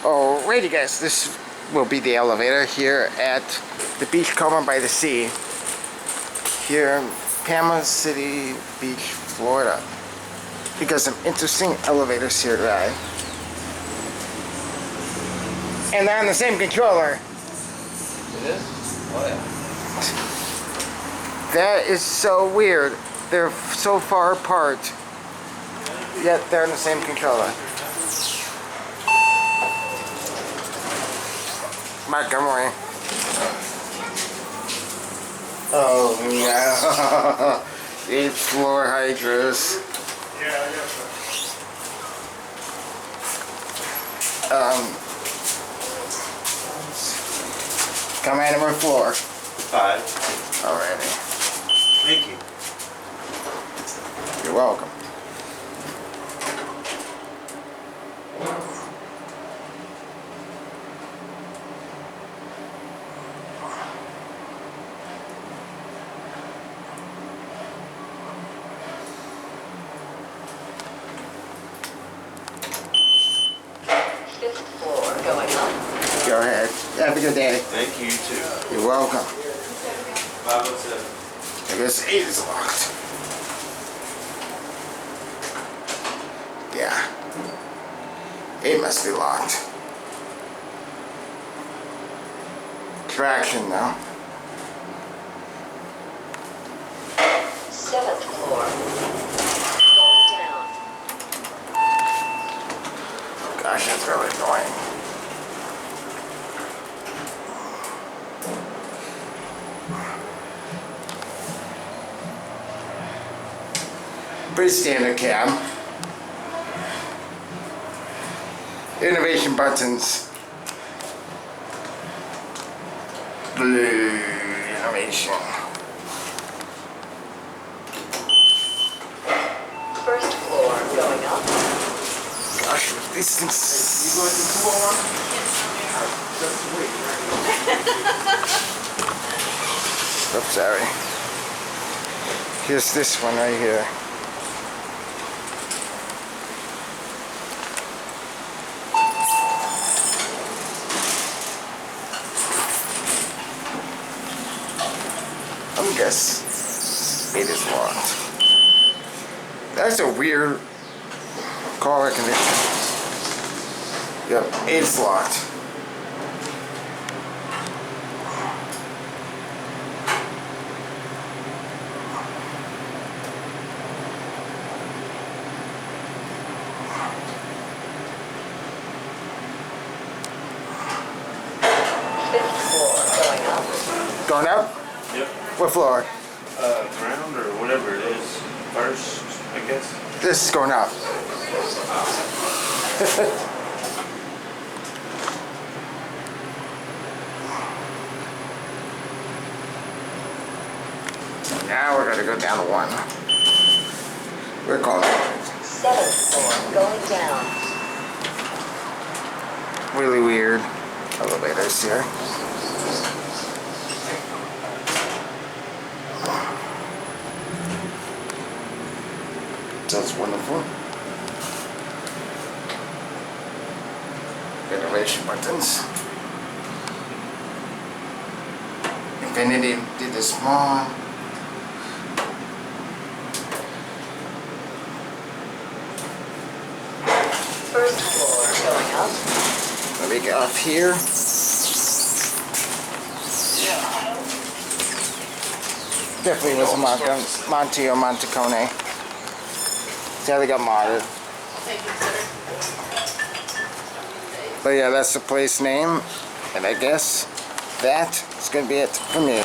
Alrighty guys, this will be the elevator here at the Beachcomber by the sea here in Panama City Beach, Florida. We got some interesting elevators here today. And they're on the same controller. It is? Oh yeah. That is so weird. They're so far apart, yet they're on the same controller. Montgomery. Oh yeah. 8th floor hydras. Yeah, I guess so. Come at number floor. 5. Alrighty. Thank you. You're welcome. Going up. Go ahead. Have a good day. Thank you, you too. You're welcome. 507. I guess 8 is locked. Yeah. 8 must be locked. Traction though. 7th floor. Going down. Gosh, that's really annoying. Pretty standard cab. Innovation buttons. Blue innovation. 1st floor. Going up. Gosh, these things. You going to 201? Oops, sorry. Here's this one right here. I guess 8 is locked. That's a weird call recognition. Yep, 8 is locked. Going up? Yep. What floor? Ground or whatever it is. First, I guess. This is going up. Now we're gonna go down to 1. We're calling it. 7th floor. Going down. Really weird elevators here. That's wonderful. Innovation buttons. Affinity did the small. First floor. Going up. Let me get off here. Definitely was Monte or Montgomery KONE. See how they got modded. But yeah, that's the place name. And I guess that is going to be it for me.